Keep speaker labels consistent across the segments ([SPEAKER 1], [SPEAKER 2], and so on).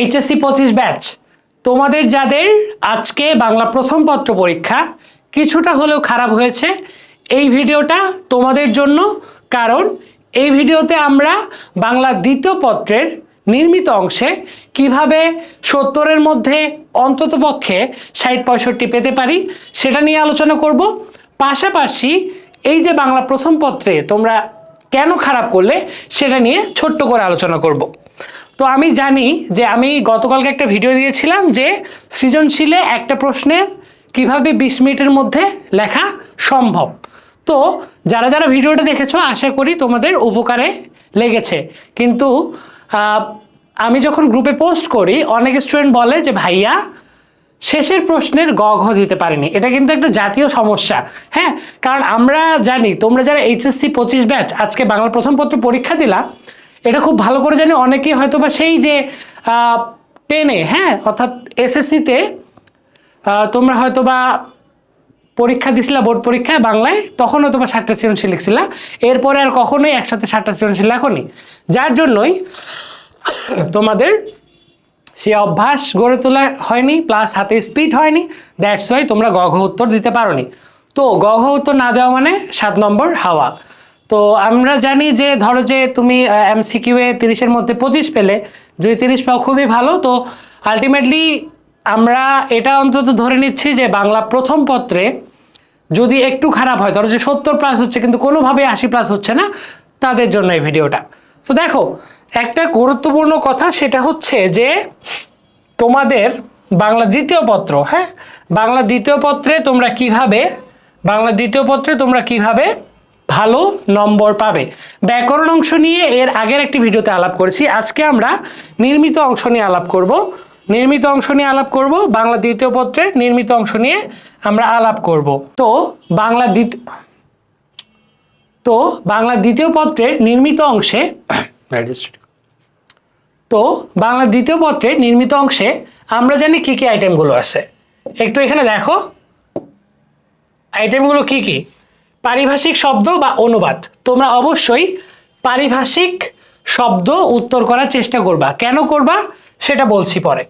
[SPEAKER 1] HSC 25 batch তোমাদের যাদের আজকে বাংলা প্রথম পত্র পরীক্ষা কিছুটা হলেও খারাপ হয়েছে, এই ভিডিওটা তোমাদের জন্য। কারণ এই ভিডিওতে আমরা বাংলা দ্বিতীয় পত্রের নির্মিত অংশে কিভাবে 70-এর মধ্যে অন্ততপক্ষে 60-65 পেতে পারি সেটা নিয়ে আলোচনা করব। পাশাপাশি এই যে বাংলা প্রথম পত্রে তোমরা কেন খারাপ করলে সেটা নিয়ে ছোট্ট করে আলোচনা করব। তো আমি জানি যে আমি গতকালকে একটা ভিডিও দিয়েছিলাম যে সৃজনশীলে একটা প্রশ্নের কিভাবে 20 মিনিটের মধ্যে লেখা সম্ভব। তো যারা যারা ভিডিওটা দেখেছো আশা করি তোমাদের উপকারে লেগেছে। কিন্তু আমি যখন গ্রুপে পোস্ট করি অনেক স্টুডেন্ট বলে যে ভাইয়া শেষের প্রশ্নের গ ঘ দিতে পারিনি। এটা কিন্তু একটা জাতীয় সমস্যা। হ্যাঁ, কারণ আমরা জানি তোমরা যারা এইচএসসি 25 ব্যাচ আজকে বাংলা প্রথম পত্র পরীক্ষা দিলা, এটা খুব ভালো করে জানি অনেকেই হয়তো বা সেই যে 10-এ, হ্যাঁ অর্থাৎ এসএসসিতে তোমরা হয়তো বা পরীক্ষা দিছিলা বোর্ড পরীক্ষায় বাংলায়, তখন হয়তো বা 60টা সৃজনশীল লিখছিলা, এরপরে আর কখনোই একসাথে 60টা সৃজনশীল লেখনি, যার জন্যই তোমাদের সে অভ্যাস গড়ে তোলা হয়নি, প্লাস হাতে স্পিড হয়নি। দ্যাটস ওয়াই তোমরা গ ঘ উত্তর দিতে পারোনি। তো গ ঘ উত্তর না দেওয়া মানে 7 নম্বর হাওয়া। তো আমরা জানি যে ধরো যে তুমি MCQ এ 30-এর মধ্যে 25 পেলে, যদি 30 পাও খুবই ভালো। তো আলটিমেটলি আমরা এটা অন্তত ধরে নিচ্ছি যে বাংলা প্রথম পত্রে যদি একটু খারাপ হয়, ধরো যে 70+ হচ্ছে কিন্তু কোনোভাবে 80+ হচ্ছে না, তাদের জন্য এই ভিডিওটা। তো দেখো একটা গুরুত্বপূর্ণ কথা, সেটা হচ্ছে যে তোমাদের বাংলা দ্বিতীয় পত্র, হ্যাঁ বাংলা দ্বিতীয় পত্রে তোমরা কিভাবে ভালো নম্বর পাবে। ব্যাকরণ অংশ নিয়ে এর আগের একটি ভিডিওতে আলাপ করেছি। আজকে আমরা নির্মিত অংশ নিয়ে আলাপ করব। বাংলা দ্বিতীয় পত্রের নির্মিত অংশ নিয়ে আমরা আলাপ করব। তো বাংলা দ্বিতীয় পত্রের নির্মিত অংশে আমরা জানি কি কি আইটেমগুলো আছে। একটু এখানে দেখো আইটেমগুলো কি কি। পারিভাষিক শব্দ বা অনুবাদ, তোমরা অবশ্যই পারিভাষিক শব্দ উত্তর করার চেষ্টা করবা। কেন করবা সেটা বলছি পরে।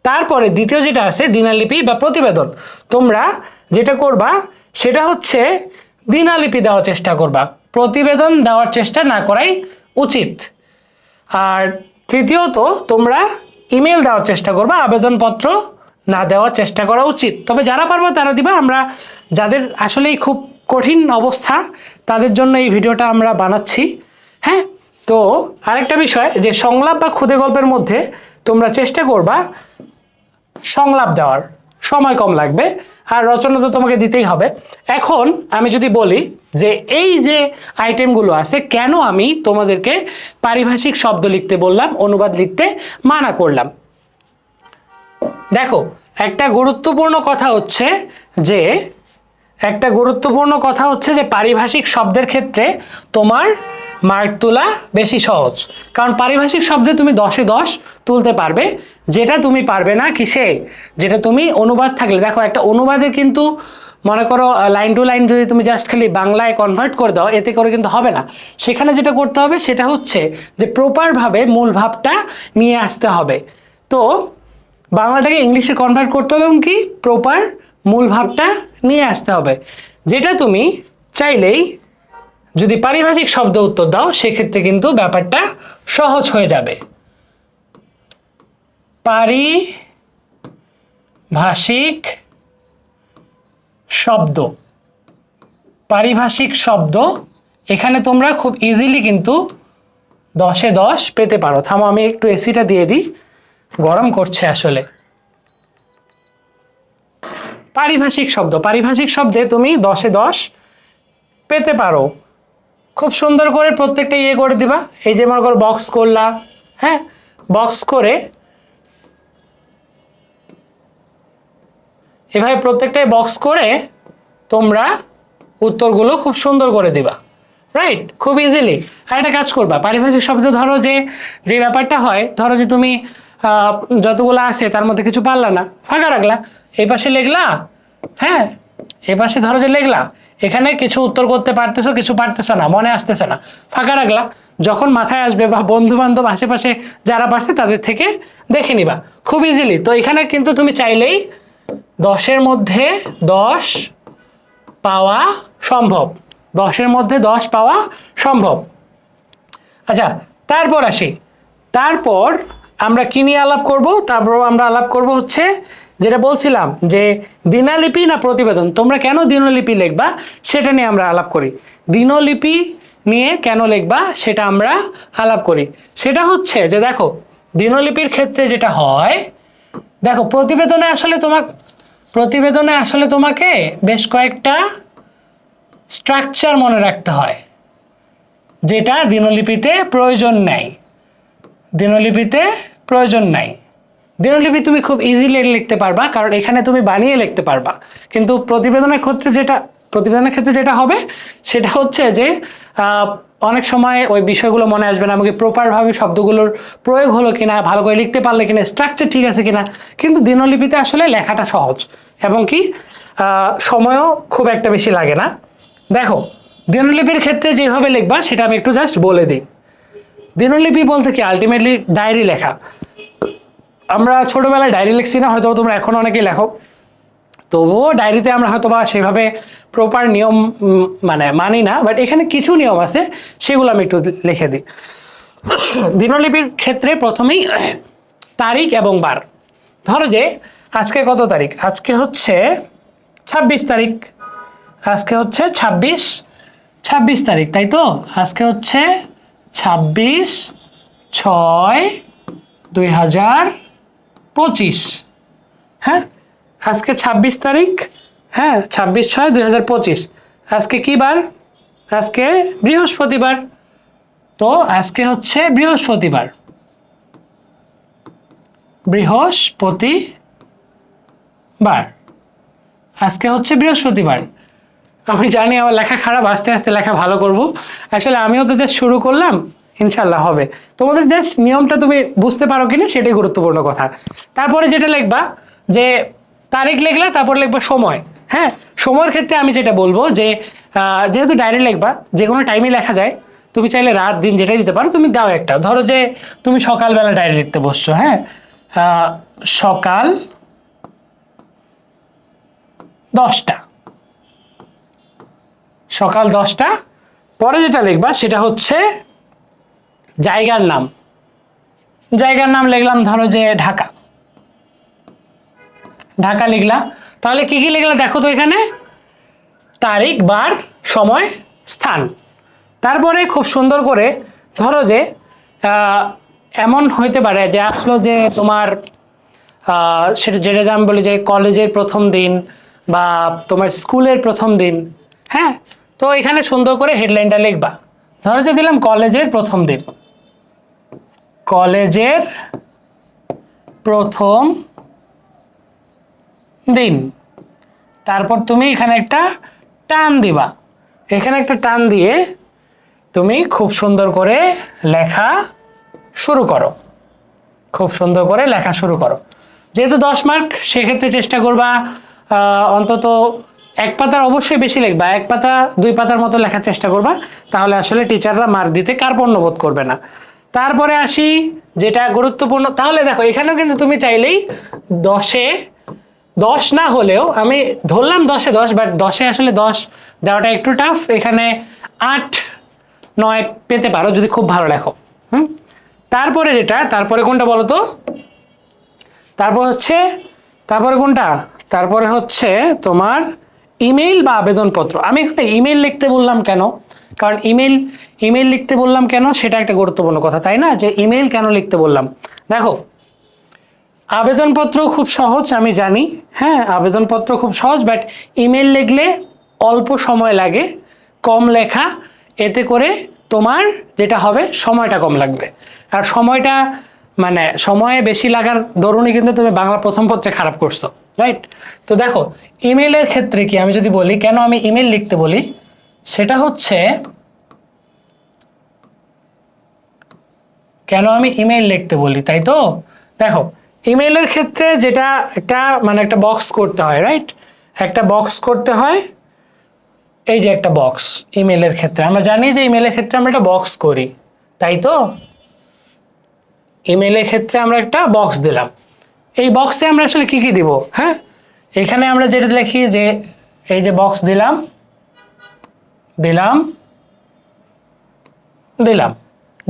[SPEAKER 1] তারপরে দ্বিতীয় যেটা আছে দিনালিপি বা প্রতিবেদন, তোমরা যেটা করবা সেটা হচ্ছে দিনালিপি দেওয়ার চেষ্টা করবা, প্রতিবেদন দেওয়ার চেষ্টা না করাই উচিত। আর তৃতীয়ত তোমরা ইমেল দেওয়ার চেষ্টা করবা, আবেদনপত্র না দেওয়ার চেষ্টা করা উচিত। তবে যারা পারবা তারা দিবা। আমরা যাদের আসলেই খুব কঠিন অবস্থা তাদের জন্য এই ভিডিওটা আমরা বানাচ্ছি। হ্যাঁ, তো আরেকটা বিষয় যে সংলাপ বা ক্ষুদে গল্পের মধ্যে তোমরা চেষ্টা করবা সংলাপ দেওয়ার, সময় কম লাগবে, আর রচনা তো তোমাকে দিতেই হবে। এখন আমি যদি বলি যে এই যে আইটেমগুলো আছে, কেন আমি তোমাদেরকে পারিভাষিক শব্দ লিখতে বললাম, অনুবাদ লিখতে মানা করলাম। দেখো একটা গুরুত্বপূর্ণ কথা হচ্ছে যে পারিভাষিক শব্দের ক্ষেত্রে তোমার মার্ক তোলা বেশি সহজ। কারণ পারিভাষিক শব্দে তুমি 10-এ 10 তুলতে পারবে, যেটা তুমি পারবে না কিসে, যেটা তুমি অনুবাদ থাকলে। দেখো একটা অনুবাদে কিন্তু মনে করো লাইন টু লাইন যদি তুমি জাস্ট খালি বাংলায় কনভার্ট করে দাও, এতে করে কিন্তু হবে না। সেখানে যেটা করতে হবে সেটা হচ্ছে যে প্রপারভাবে মূল ভাবটা নিয়ে আসতে হবে। তো বাংলাটাকে ইংলিশে কনভার্ট করতে হবে, কি প্রপার মূল ভাবটা নিয়ে আসতে হবে, যেটা তুমি চাইলেই যদি পারিভাষিক শব্দ উত্তর দাও সেক্ষেত্রে কিন্তু ব্যাপারটা সহজ হয়ে যাবে। পারিভাষিক শব্দ এখানে তোমরা খুব ইজিলি কিন্তু 10-এ 10 পেতে পারো। থামো আমি একটু এসিটা দিয়ে দিই, গরম করছে আসলে। পারিভাষিক শব্দে তুমি 10-এ 10 পেতে পারো। খুব সুন্দর করে প্রত্যেকটা করে দিবা। এই যে মনে করো বক্স করলা, হ্যাঁ বক্স করে এভাবে প্রত্যেকটাই বক্স করে তোমরা উত্তরগুলো খুব সুন্দর করে দিবা, রাইট, খুব ইজিলি। আর একটা কাজ করবা, পারিভাষিক শব্দ ধরো যে ব্যাপারটা হয়, ধরো যে তুমি যতগুলো আছে তার মধ্যে কিছু পারলা না, ফাঁকা রাখলা, এই পাশে লিখলা, হ্যাঁ এই পাশে ধরো যে লিখলা, এখানে কিছু উত্তর করতে পারতেছো, কিছু পারতেছো না, মনে আসতেছে না, ফাঁকা রাখলা। যখন মাথায় আসবে বা বন্ধু বান্ধব আশেপাশে যারা পারছে তাদের থেকে দেখে নিবা খুব ইজিলি। তো এখানে কিন্তু তুমি চাইলেই 10-এর মধ্যে 10 পাওয়া সম্ভব, 10-এর মধ্যে 10 পাওয়া সম্ভব। আচ্ছা, তারপর আসি, তারপর আমরা কি নিয়ে আলাপ করব? তারপর আমরা আলাপ করব হচ্ছে যেটা বলছিলাম যে দিনলিপি না প্রতিবেদন, তোমরা কেন দিনলিপি লিখবা সেটা নিয়ে আমরা আলাপ করি। দিনলিপি নিয়ে কেন লিখবা সেটা আমরা আলাপ করি। সেটা হচ্ছে যে দেখো, দিনলিপির ক্ষেত্রে যেটা হয়, দেখো প্রতিবেদনে আসলে তোমাকে বেশ কয়েকটা স্ট্রাকচার মনে রাখতে হয়, যেটা দিনলিপিতে প্রয়োজন নাই। দিনলিপি তুমি খুব ইজিলি লিখতে পারবা, কারণ এখানে তুমি বানিয়ে লিখতে পারবা। কিন্তু প্রতিবেদনের ক্ষেত্রে যেটা হবে সেটা হচ্ছে যে অনেক সময় ওই বিষয়গুলো মনে আসবে না, আমাকে প্রপারভাবে শব্দগুলোর প্রয়োগ হলো কিনা, ভালো করে লিখতে পারলে কিনা, স্ট্রাকচার ঠিক আছে কিনা। কিন্তু দিনলিপিতে আসলে লেখাটা সহজ এবং কি সময়ও খুব একটা বেশি লাগে না। দেখো, দিনলিপির ক্ষেত্রে যেভাবে লিখবা সেটা আমি একটু জাস্ট বলে দিই। দিনলিপি বলতে কি, আলটিমেটলি ডায়েরি লেখা। আমরা ছোটবেলায় ডায়েরি লিখছি না, হয়তো তোমরা এখন অনেকেই লেখো, তবুও ডায়েরিতে আমরা হয়তো বা সেভাবে প্রপার নিয়ম মানি না, বাট এখানে কিছু নিয়ম আছে, সেগুলো আমি একটু লিখে দিই। দিনলিপির ক্ষেত্রে প্রথমেই তারিখ এবং বার। ধরো যে আজকে কত তারিখ? আজকে হচ্ছে 26 তারিখ। আজকে হচ্ছে 26 তারিখ, তাই তো? আজকে হচ্ছে 26/6/2025। হ্যাঁ, আজকে 26 তারিখ। হ্যাঁ, 26/6/2025। আজকে কি বার? আজকে বৃহস্পতিবার। তো আজকে হচ্ছে বৃহস্পতিবার। আজকে হচ্ছে বৃহস্পতিবার। আমি জানি আমার লেখা খারাপ, আস্তে আস্তে লেখা ভালো করব। আসলে আমিও তো জাস্ট শুরু করলাম, ইনশাল্লাহ হবে। তোমাদের জাস্ট নিয়মটা তুমি বুঝতে পারো কিনা সেটাই গুরুত্বপূর্ণ কথা। তারপরে যেটা লিখবা, যে তারিখ লিখলা, তারপর লিখবা সময়। হ্যাঁ, সময়ের ক্ষেত্রে আমি যেটা বলবো যে যেহেতু ডায়েরি লিখবা, যে কোনো টাইমে লেখা যায়, তুমি চাইলে রাত দিন যেটাই দিতে পারো, তুমি দাও একটা। ধরো যে তুমি সকালবেলা ডায়েরি লিখতে বসছো, হ্যাঁ, সকাল 10টা, সকাল 10টা। পরে যেটা লিখবা সেটা হচ্ছে জায়গার নাম। লিখলাম ধরো যে ঢাকা লিখলা। তাহলে কি কি লিখলা দেখো তো, এখানে তারিখ, বার, সময়, স্থান। তারপরে খুব সুন্দর করে ধরো যে এমন হইতে পারে যে আসলো যে তোমার সেটা যেটা আমি বলি যে কলেজের প্রথম দিন বা তোমার স্কুলের প্রথম দিন। হ্যাঁ, তো এখানে সুন্দর করে হেডলাইনটা লিখবা। ধরো যে দিলাম কলেজের প্রথম দিন, কলেজের প্রথম দিন। তারপর তুমি এখানে একটা টান দিবা, এখানে একটা টান দিয়ে তুমি খুব সুন্দর করে লেখা শুরু করো। যেহেতু 10 মার্ক, সেক্ষেত্রে চেষ্টা করবা অন্তত 1 পাতার অবশ্যই বেশি লিখবা, 1 পাতা 2 পাতার মতো লেখার চেষ্টা করবা, তাহলে আসলে টিচাররা মার্ক দিতে কার্পণ্য বোধ করবে না। তারপরে আসি যেটা গুরুত্বপূর্ণ। তাহলে দেখো, এখানেও কিন্তু তুমি চাইলেই 10-এ 10 না হলেও, আমি ধরলাম 10-এ 10, বাট 10-এ আসলে 10 দেওয়াটা একটু টাফ, এখানে 8-9 পেতে পারো যদি খুব ভালো লেখো। তারপরে কোনটা বলো তো? তারপরে হচ্ছে তোমার ইমেইল বা আবেদনপত্র। আমি এখানে ইমেইল লিখতে বললাম কেন? কারণ ইমেইল লিখতে বললাম কেন সেটা একটা গুরুত্বপূর্ণ কথা, তাই না? যে ইমেইল কেন লিখতে বললাম, দেখো আবেদনপত্র খুব সহজ, আমি জানি। হ্যাঁ, আবেদনপত্র খুব সহজ, বাট ইমেইল লিখলে অল্প সময় লাগে, কম লেখা, এতে করে তোমার যেটা হবে সময়টা কম লাগবে। আর সময়ে বেশি লাগার দরুনই কিন্তু তুমি বাংলা প্রথম পত্রে খারাপ করছো, রাইট? তো দেখো, ইমেইলের ক্ষেত্রে কি, আমি যদি বলি কেন আমি ইমেইল লিখতে বলি, সেটা হচ্ছে তাই তো? দেখো, ইমেইলের ক্ষেত্রে যেটা একটা বক্স করতে হয়, রাইট? একটা বক্স করতে হয়, এই যে একটা বক্স, ইমেলের ক্ষেত্রে আমরা জানি যে ইমেলের ক্ষেত্রে আমরা একটা বক্স করি, তাই তো? ইমেলের ক্ষেত্রে আমরা একটা বক্স দিলাম, এই বক্সে আমরা আসলে কি কি দিব? হ্যাঁ, এখানে আমরা যেটা লিখি যে এই যে বক্স দিলাম দিলাম দিলাম,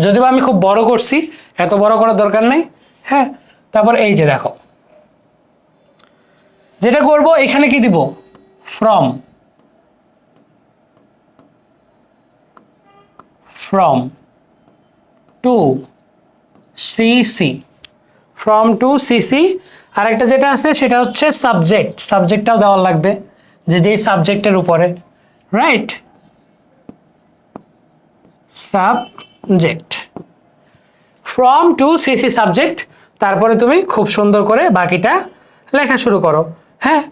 [SPEAKER 1] যদিও আমি খুব বড় করছি, এত বড় করার দরকার নেই। হ্যাঁ, তারপর এই যে দেখো, যেটা করব এখানে কি দিব? From, from to CC, from to CC. আরেকটা যেটা আছে সেটা হচ্ছে সাবজেক্ট, সাবজেক্টটাও দেওয়া লাগবে, যে যেই সাবজেক্টের উপরে, right? Subject, from to CC subject. তারপরে তুমি খুব সুন্দর করে বাকিটা লেখা শুরু করো। হ্যাঁ,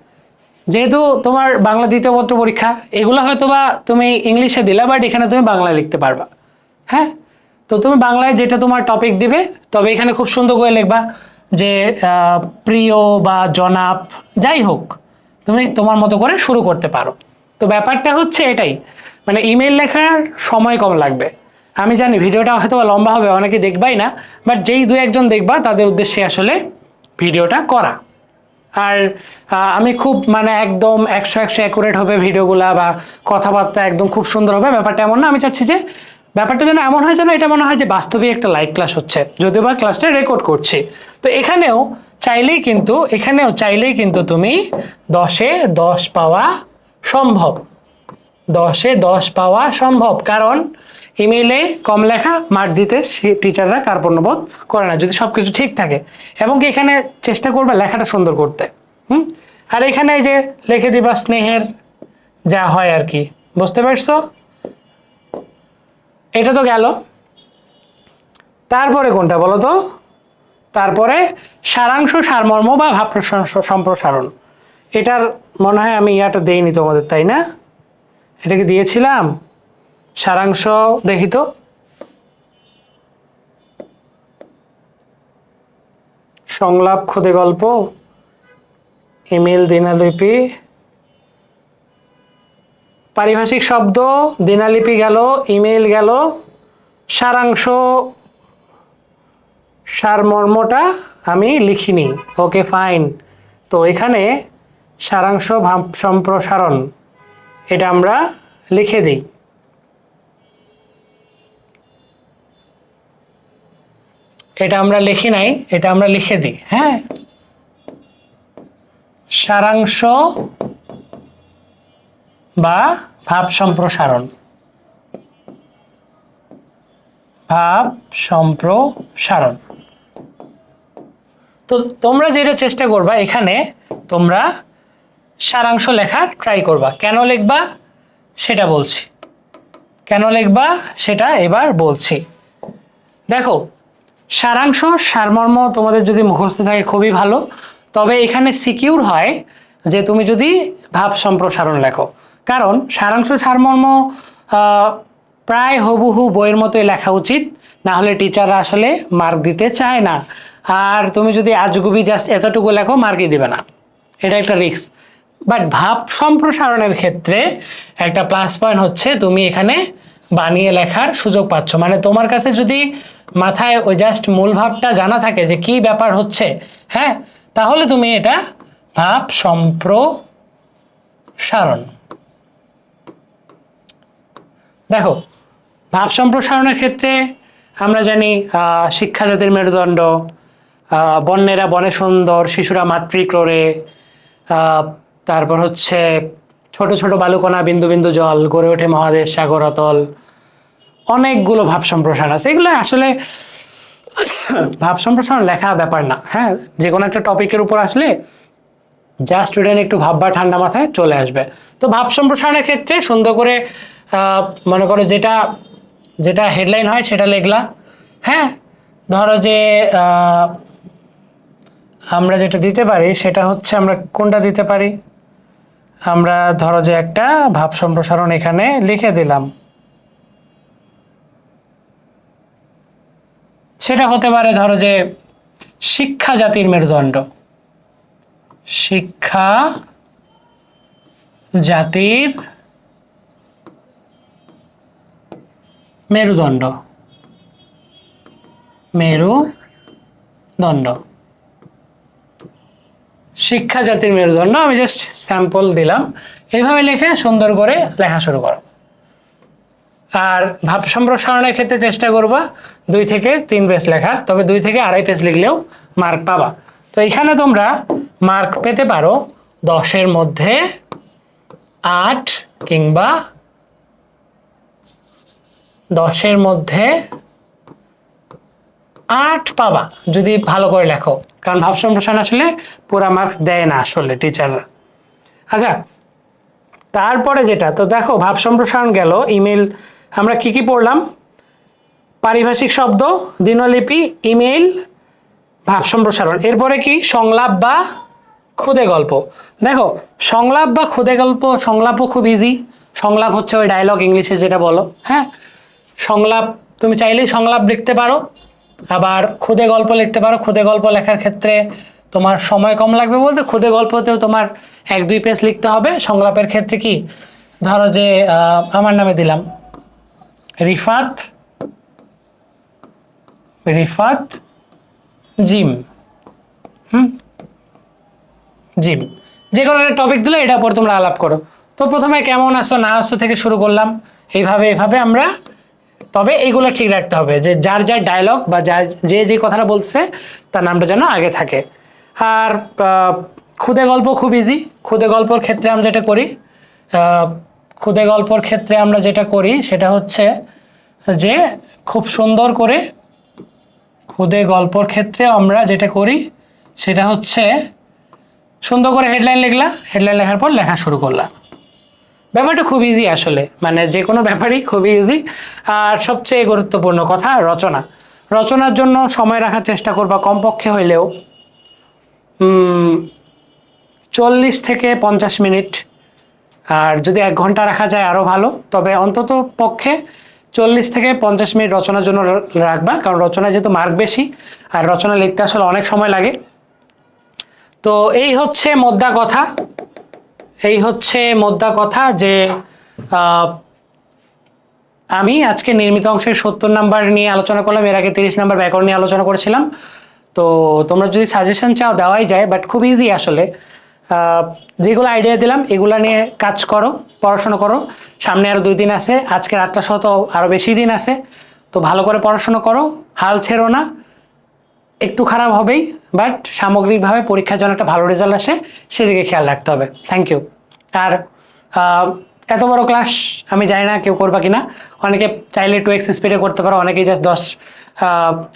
[SPEAKER 1] যেহেতু তোমার বাংলা দ্বিতীয় পত্র পরীক্ষা, এগুলো হয়তো বা তুমি ইংলিশে দিলা, বাট এখানে তুমি বাংলায় লিখতে পারবা। হ্যাঁ, তো তুমি বাংলায় যেটা তোমার টপিক দিবে, তবে এখানে খুব সুন্দর করে লিখবা যে প্রিয় বা জনাব, যাই হোক তুমি তোমার মতো করে শুরু করতে পারো। তো ব্যাপারটা হচ্ছে এটাই, মানে ইমেল লেখার সময় কম লাগবে। আমি জানি ভিডিওটা হয়তো লম্বা হবে, অনেকে দেখবাই না, বাট যেই দু একজন দেখবা তাদের উদ্দেশ্যে আসলে ভিডিওটা করা। আর আমি খুব মানে একদম 100 অ্যাকুরেট হবে ভিডিওগুলা, বা কথাবার্তা একদম খুব সুন্দর হবে, ব্যাপারটা এমন না। আমি চাচ্ছি যে ব্যাপারটা যেন এমন হয়, যেন এটা মনে হয় যে বাস্তবে একটা লাইভ ক্লাস হচ্ছে, যদিও বা ক্লাসটা রেকর্ড করছি। তো এখানেও চাইলেই কিন্তু তুমি 10-এ 10 পাওয়া সম্ভব, 10-এ 10 পাওয়া সম্ভব, কারণ ইমেইলে কম লেখা মার্ক দিতে টিচাররা কার্পণ্যবোধ করে না, যদি সব কিছু ঠিক থাকে। এবং কি এখানে চেষ্টা করবে লেখাটা সুন্দর করতে। আর এখানে এই যে লিখে দিবা স্নেহের যা হয় আর কি, বুঝতে পারছো? এটা তো গেল, তারপরে কোনটা বলো তো? তারপরে সারাংশ, সারমর্ম বা ভাব সম্প্রসারণ। এটার মনে হয় আমি ইয়াটা দেইনি তোমাদের, তাই না? এটাকে দিয়েছিলাম সারাংশ, দেখি তো। সংলাপ, খুদে গল্প, ইমেল, দিনালিপি, পারিভাষিক শব্দ, দিনালিপি গেল, ইমেল গেল, সারাংশ, সারমর্মটা আমি লিখিনি, ওকে ফাইন। তো এখানে সারাংশ, ভাব সম্প্রসারণ, এটা আমরা লিখে দিই। এটা আমরা লিখি নাই, এটা আমরা লিখে দিই। হ্যাঁ, সারাংশ বা ভাব সম্প্রসারণ, ভাব সম্প্রসারণ। তো তোমরা যেটা চেষ্টা করবা, এখানে তোমরা সারাংশ লেখার ট্রাই করবা। কেন লিখবা সেটা বলছি, কেন লিখবা সেটা এবার বলছি। দেখো, সারাংশ, সারমর্ম তোমাদের যদি মুখস্থ থাকে খুবই ভালো, তবে এখানে সিকিউর হয় যে তুমি যদি ভাব সম্প্রসারণ লেখো, কারণ সারাংশ সারমর্ম প্রায় হুবহু বইয়ের মতোই লেখা উচিত, না হলে টিচাররা আসলে মার্ক দিতে চায় না। আর তুমি যদি আজগুবি জাস্ট এতটুকু লেখো, মার্কই দিবে না, এটা একটা রিস্ক। বাট ভাব সম্প্রসারণের ক্ষেত্রে একটা প্লাস পয়েন্ট হচ্ছে তুমি এখানে বানিয়ে লেখার সুযোগ পাচ্ছ। মানে তোমার কাছে যদি মাথায় ওই জাস্ট মূল ভাবটা জানা থাকে যে কি ব্যাপার হচ্ছে, হ্যাঁ, তাহলে তুমি এটা ভাব সম্প্রসারণ। দেখো, ভাব সম্প্রসারণের ক্ষেত্রে আমরা জানি শিক্ষা জাতির মেরুদণ্ড, বন্যেরা বনে সুন্দর, শিশুরা মাতৃক্রোড়ে, তারপর হচ্ছে ছোট ছোট বালুকণা, বিন্দু বিন্দু জল, গড়ে ওঠে মহাদেশ সাগর অতল, অনেকগুলো ভাব সম্প্রসারণ আছে। এগুলো আসলে ভাব সম্প্রসারণ লেখা ব্যাপার না। হ্যাঁ, যে কোনো একটা টপিকের উপর আসলে যা স্টুডেন্ট একটু ভাববা ঠান্ডা মাথায় চলে আসবে। তো ভাব সম্প্রসারণের ক্ষেত্রে সুন্দর করে মনে করো যেটা যেটা হেডলাইন হয় সেটা লিখলা। হ্যাঁ, ধরো যে আমরা যেটা দিতে পারি সেটা হচ্ছে, আমরা কোনটা দিতে পারি, আমরা ধরো যে একটা ভাব সম্প্রসারণ এখানে লিখে দিলাম, সেটা হতে পারে ধরো যে শিক্ষা জাতির মেরুদণ্ড, শিক্ষা জাতির মেরুদণ্ড, মেরুদণ্ড, শিক্ষা জাতির মেরুদণ্ড। আমি জাস্ট স্যাম্পল দিলাম। এইভাবে লিখে সুন্দর করে লেখা শুরু করো। আর ভাব সম্প্রসারণের ক্ষেত্রে চেষ্টা করবা 2 থেকে 3 পেজ লেখার, তবে 2 থেকে 2.5 পেজ লিখলেও মার্ক পাবা। তো এখানে তোমরা মার্ক পেতে পারো 10-এর মধ্যে 8 কিংবা 10-এর মধ্যে 8 পাবা যদি ভালো করে লেখো, কারণ ভাব সম্প্রসারণ আসলে পুরা মার্ক দেয় না আসলে টিচাররা। আচ্ছা, তারপরে যেটা, তো দেখো ভাব সম্প্রসারণ গেল, ইমেল আমরা কি কি পড়লাম? পারিভাষিক শব্দ, দিনলিপি, ইমেল, ভাব সম্প্রসারণ। এরপরে কি? সংলাপ বা খুদে গল্প। দেখো সংলাপ বা খুদে গল্প, সংলাপও খুব ইজি। সংলাপ হচ্ছে ওই ডায়লগ ইংলিশে যেটা বলো, হ্যাঁ। সংলাপ তুমি চাইলেই সংলাপ লিখতে পারো, আবার খুদে গল্প লিখতে পারো। খুদে গল্প লেখার ক্ষেত্রে তোমার সময় কম লাগবে বলতে খুদে গল্পতেও তোমার 1-2 পেজ লিখতে হবে। সংলাপের ক্ষেত্রে কি, ধরো যে আমার নামে দিলাম রিফাত, রিফাত জিম, জিম, যে কোনো একটা টপিক দিলে এটার উপর তোমরা আলাপ করো। তো প্রথমে কেমন আছো না আছো থেকে শুরু করলাম, এইভাবে আমরা, তবে এইগুলো ঠিক রাখতে হবে যে যার যার ডায়লগ বা যার যে কথাটা বলছে তার নামটা যেন আগে থাকে। আর খুদে গল্প খুব ইজি। খুদে গল্পর ক্ষেত্রে আমরা যেটা করি, খুদে গল্পর ক্ষেত্রে আমরা যেটা করি সেটা হচ্ছে যে খুব সুন্দর করে, খুদে গল্পর ক্ষেত্রে আমরা যেটা করি সেটা হচ্ছে সুন্দর করে হেডলাইন লিখলা, হেডলাইন লেখার পর লেখা শুরু করলাম। ব্যাপারটা খুব ইজি আসলে, মানে যে কোনো ব্যাপারই খুবই ইজি। আর সবচেয়ে গুরুত্বপূর্ণ কথা রচনা। রচনার জন্য সময় রাখার চেষ্টা করবা কমপক্ষে হইলেও 40 থেকে 50 মিনিট, আর যদি 1 ঘন্টা রাখা যায় আরও ভালো, তবে অন্তত পক্ষে 40 থেকে 50 মিনিট রচনার জন্য রাখবা, কারণ রচনায় যেহেতু মার্ক বেশি আর রচনা লিখতে আসলে অনেক সময় লাগে। তো এই হচ্ছে মোদ্দা কথা, এই হচ্ছে মোদ্দা কথা যে আমি আজকে নির্মিত অংশের 70 নাম্বার নিয়ে আলোচনা করলাম। এর আগে 30 নাম্বার ব্যাকরণ নিয়ে আলোচনা করেছিলাম। তো তোমরা যদি সাজেশন চাও দেওয়াই যায়, বাট খুব ইজি আসলে। যেগুলো আইডিয়া দিলাম এগুলো নিয়ে কাজ করো, পড়াশোনা করো। সামনে আরও 2 দিন আছে, আজকে রাতটা সহ তো আরও বেশি দিন আছে। তো ভালো করে পড়াশোনা করো, হাল ছেড়ো না। একটু খারাপ হবেই, বাট সামগ্রিকভাবে পরীক্ষার জন্য একটা ভালো রেজাল্ট আসে সেদিকে খেয়াল রাখতে হবে। Thank you. আর এত বড় ক্লাস আমি জানি না কেউ করবা কিনা, অনেকে চাইলে 2x স্পিডে করতে পারো, অনেকেই জাস্ট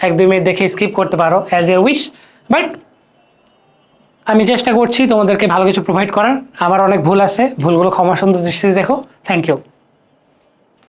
[SPEAKER 1] 1-2 মিনিট দেখে স্কিপ করতে পারো, অ্যাজ এ উইশ। বাট আমি চেষ্টা করছি তোমাদেরকে ভালো কিছু প্রোভাইড করার। আমার অনেক ভুল আছে, ভুলগুলো ক্ষমা সুন্দর দৃষ্টিতে দেখো। Thank you.